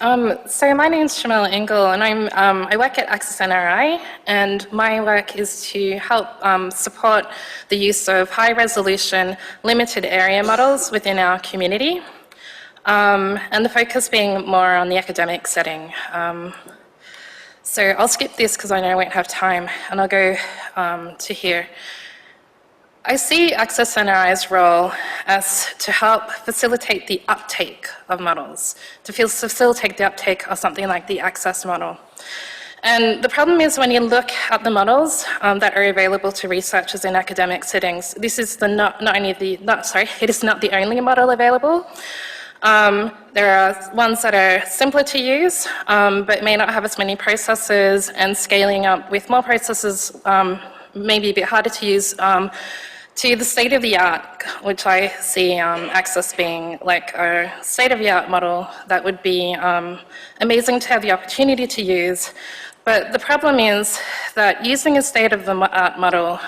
So my name is Chermelle Engel, and I work at ACCESS-NRI, and my work is to help support the use of high-resolution, limited area models within our community, and the focus being more on the academic setting. So I'll skip this because I know I won't have time, and I'll go to here. I see ACCESS-NRI's role as to help facilitate the uptake of models, to facilitate the uptake of something like the ACCESS model. And the problem is when you look at the models that are available to researchers in academic settings, this is it is not the only model available. There are ones that are simpler to use, but may not have as many processes, and scaling up with more processes may be a bit harder to use, to the state-of-the-art, which I see ACCESS being like a state-of-the-art model that would be amazing to have the opportunity to use. But the problem is that using a state-of-the-art model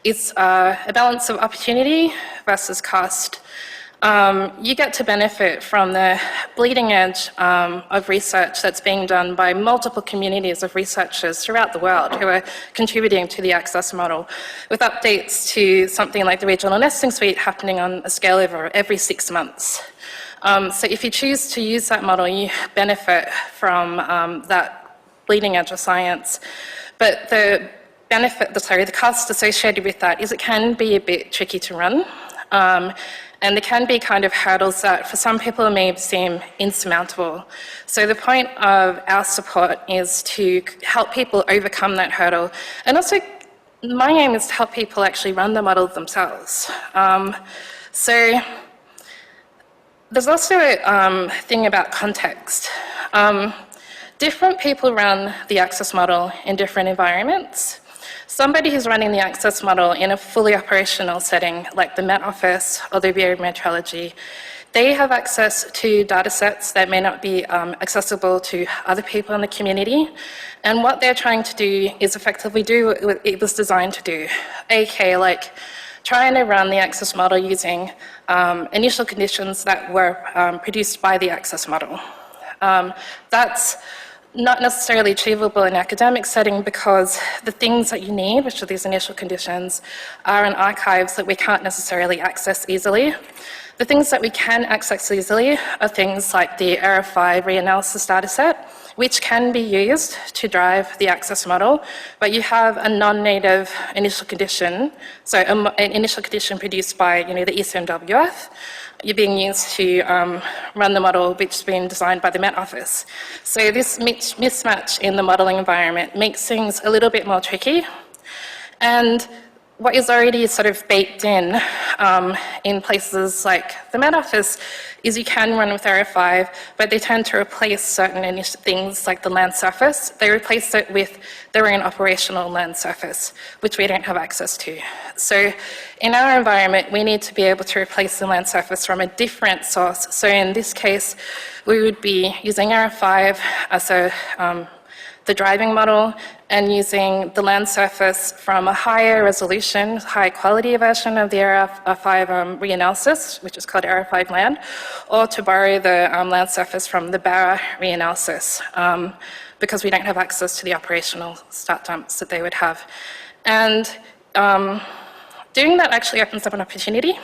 is a balance of opportunity versus cost. You get to benefit from the bleeding edge of research that's being done by multiple communities of researchers throughout the world who are contributing to the ACCESS model, with updates to something like the regional nesting suite happening on a scale over every 6 months. So if you choose to use that model, you benefit from that bleeding edge of science. But the cost associated with that is it can be a bit tricky to run. And there can be kind of hurdles that for some people may seem insurmountable. So the point of our support is to help people overcome that hurdle. And also, my aim is to help people actually run the model themselves. So there's also a thing about context. Different people run the ACCESS model in different environments. Somebody who's running the ACCESS model in a fully operational setting, like the Met Office or the Bureau of Meteorology, they have access to data sets that may not be accessible to other people in the community. And what they're trying to do is effectively do what it was designed to do, aka like trying to run the ACCESS model using initial conditions that were produced by the ACCESS model. That's not necessarily achievable in an academic setting because the things that you need, which are these initial conditions, are in archives that we can't necessarily access easily. The things that we can access easily are things like the Error 5 reanalysis dataset, which can be used to drive the ACCESS model, but you have a non-native initial condition, so an initial condition produced by the ECMWF, you're being used to run the model which has been designed by the Met Office. So this mismatch in the modelling environment makes things a little bit more tricky. And what is already sort of baked in places like the Met Office is you can run with Error 5, but they tend to replace certain things like the land surface. They replace it with their own operational land surface, which we don't have access to. So in our environment, we need to be able to replace the land surface from a different source. So in this case, we would be using Error 5 as the driving model, and using the land surface from a higher resolution, high quality version of the Error 5 reanalysis, which is called Error 5 land, or to borrow the land surface from the Barra reanalysis, because we don't have access to the operational start dumps that they would have. And doing that actually opens up an opportunity,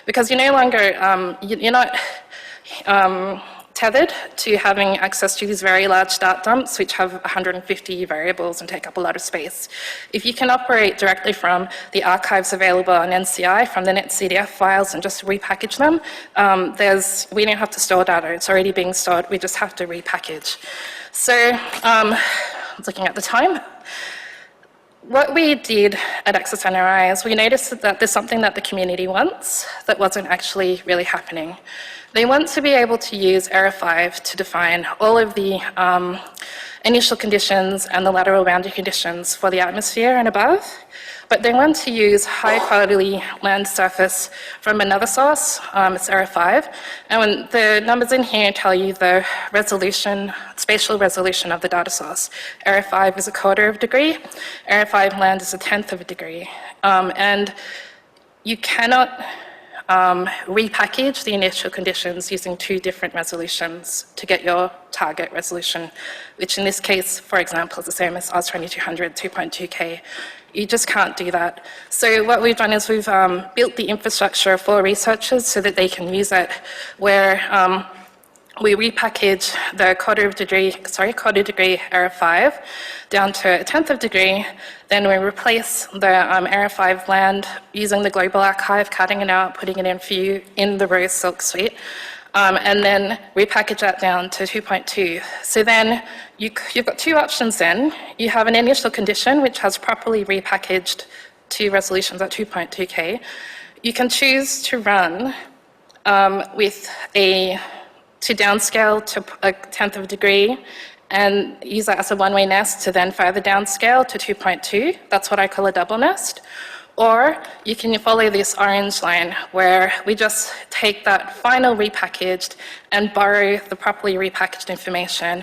because you're no longer, you're not tethered to having access to these very large start dumps which have 150 variables and take up a lot of space. If you can operate directly from the archives available on NCI, from the NetCDF files, and just repackage them, we don't have to store data, it's already being stored, we just have to repackage. So, looking at the time, what we did at ACCESS-NRI is we noticed that there's something that the community wants that wasn't actually really happening. They want to be able to use Error 5 to define all of the initial conditions and the lateral boundary conditions for the atmosphere and above, but they want to use high-quality land surface from another source, it's Error 5, and when the numbers in here tell you the resolution, spatial resolution of the data source. Error 5 is 1/4 of a degree, Error 5 land is 1/10 of a degree, and you cannot repackage the initial conditions using 2 different resolutions to get your target resolution, which in this case, for example, is the same as ARS 2200 2.2K. You just can't do that. So what we've done is we've built the infrastructure for researchers so that they can use it, where we repackage the quarter degree error 5 down to 1/10 of a degree. Then we replace the error 5 land using the global archive, cutting it out, putting it in for you in the Rose Silk suite, and then repackage that down to 2.2. So then you've got 2 options then. You have an initial condition which has properly repackaged 2 resolutions at 2.2K. You can choose to run to downscale to 1/10 of a degree and use that as a one-way nest to then further downscale to 2.2. That's what I call a double nest. Or you can follow this orange line where we just take that final repackaged and borrow the properly repackaged information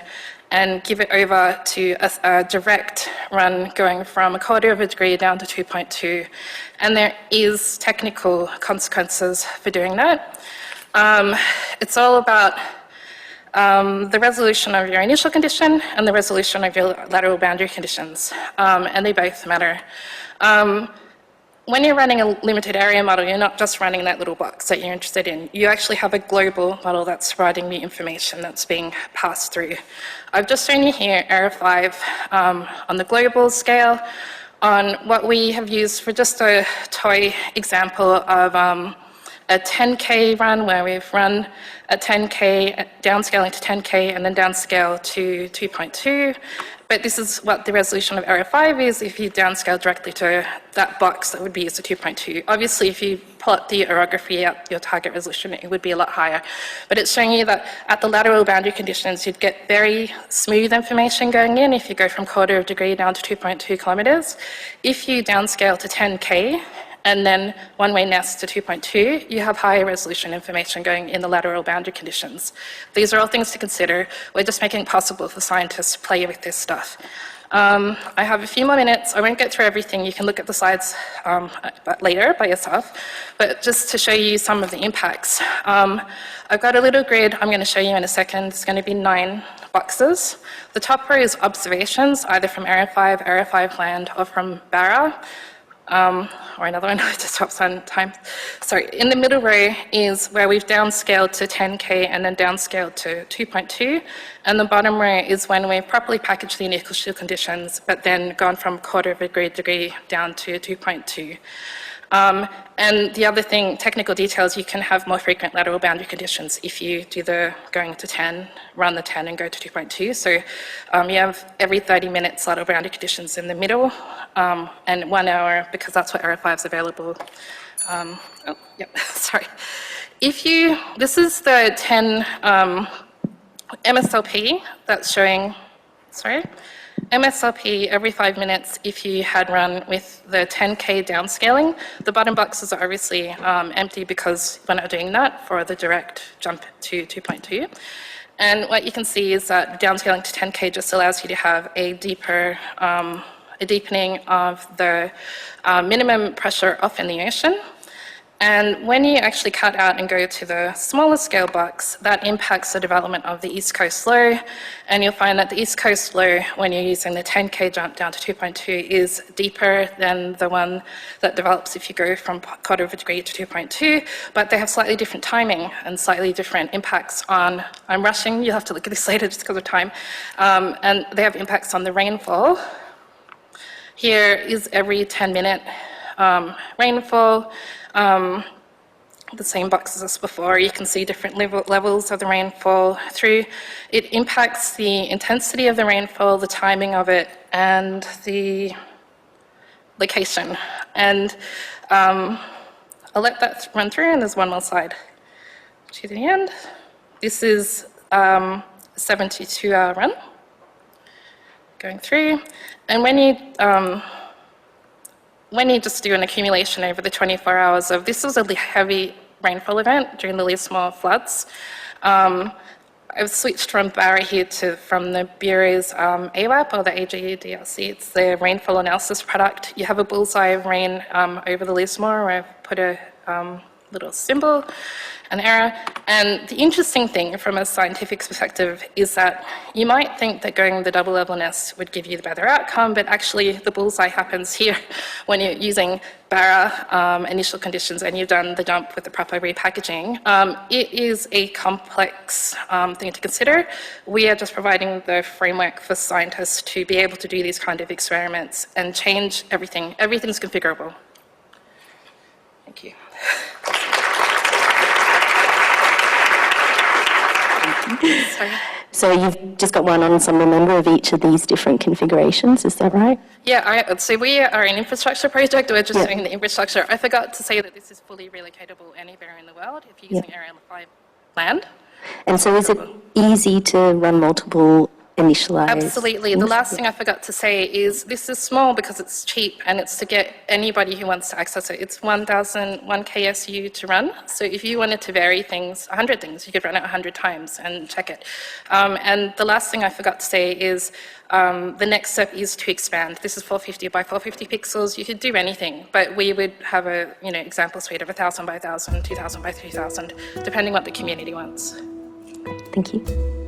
and give it over to a direct run going from 1/4 of a degree down to 2.2. And there is technical consequences for doing that. It's all about the resolution of your initial condition and the resolution of your lateral boundary conditions, and they both matter. When you're running a limited area model, you're not just running that little box that you're interested in. You actually have a global model that's providing the information that's being passed through. I've just shown you here error 5 on the global scale. On what we have used for just a toy example of a 10K run where we've run a 10K, downscaling to 10K and then downscale to 2.2. But this is what the resolution of error 5 is if you downscale directly to that box that would be used to 2.2. Obviously, if you plot the orography at your target resolution, it would be a lot higher. But it's showing you that at the lateral boundary conditions, you'd get very smooth information going in if you go from 1/4 of a degree down to 2.2 kilometers. If you downscale to 10K, and then one-way nest to 2.2, you have higher resolution information going in the lateral boundary conditions. These are all things to consider. We're just making it possible for scientists to play with this stuff. I have a few more minutes. I won't get through everything. You can look at the slides later by yourself. But just to show you some of the impacts, I've got a little grid I'm going to show you in a second. It's going to be 9 boxes. The top row is observations, either from error 5 land, or from Barra. Or another one, just stops on time. Sorry, in the middle row is where we've downscaled to 10K and then downscaled to 2.2. And the bottom row is when we've properly packaged the initial conditions, but then gone from 1/4 of a degree down to 2.2. And the other thing, technical details, you can have more frequent lateral boundary conditions if you do the going to 10, run the 10 and go to 2.2. So you have every 30 minutes lateral boundary conditions in the middle, and 1 hour because that's what error 5 is available. Sorry. This is the 10 MSLP that's showing, MSLP every 5 minutes if you had run with the 10K downscaling. The bottom boxes are obviously empty because we're not doing that for the direct jump to 2.2. And what you can see is that downscaling to 10K just allows you to have a deepening of the minimum pressure off in the ocean. And when you actually cut out and go to the smaller scale box, that impacts the development of the East Coast low. And you'll find that the East Coast low, when you're using the 10K jump down to 2.2, is deeper than the one that develops if you go from 1/4 of a degree to 2.2. But they have slightly different timing and slightly different impacts on, I'm rushing, you'll have to look at this later just because of time. And they have impacts on the rainfall. Here is every 10-minute rainfall. The same boxes as before, you can see different levels of the rainfall through. It impacts the intensity of the rainfall, the timing of it, and the location. And I'll let that run through, and there's one more slide to the end. This is a 72-hour run going through. And when you just do an accumulation over the 24 hours of, this was a heavy rainfall event during the Lismore floods. I've switched from Barra here from the Bureau's AWAP, or the AGDRC. It's the rainfall analysis product. You have a bullseye of rain over the Lismore, where I've put a little symbol, an error. And the interesting thing from a scientific perspective is that you might think that going the double level nest would give you the better outcome, but actually the bullseye happens here when you're using Barra initial conditions and you've done the jump with the proper repackaging. It is a complex thing to consider. We are just providing the framework for scientists to be able to do these kind of experiments and change everything. Everything's configurable. Thank you. Sorry. So you've just got one ensemble member of each of these different configurations, is that right? Yeah, so we are an infrastructure project. We're just doing the infrastructure. I forgot to say that this is fully relocatable anywhere in the world if you're using Area 5 land. And so is it easy to run multiple initialized? Absolutely. The last thing I forgot to say is this is small because it's cheap and it's to get anybody who wants to access it. It's 1,001 KSU to run. So if you wanted to vary things, 100 things, you could run it 100 times and check it. And the last thing I forgot to say is the next step is to expand. This is 450 by 450 pixels. You could do anything, but we would have a example suite of 1,000 by 1,000, 2,000 by 2,000, depending what the community wants. Thank you.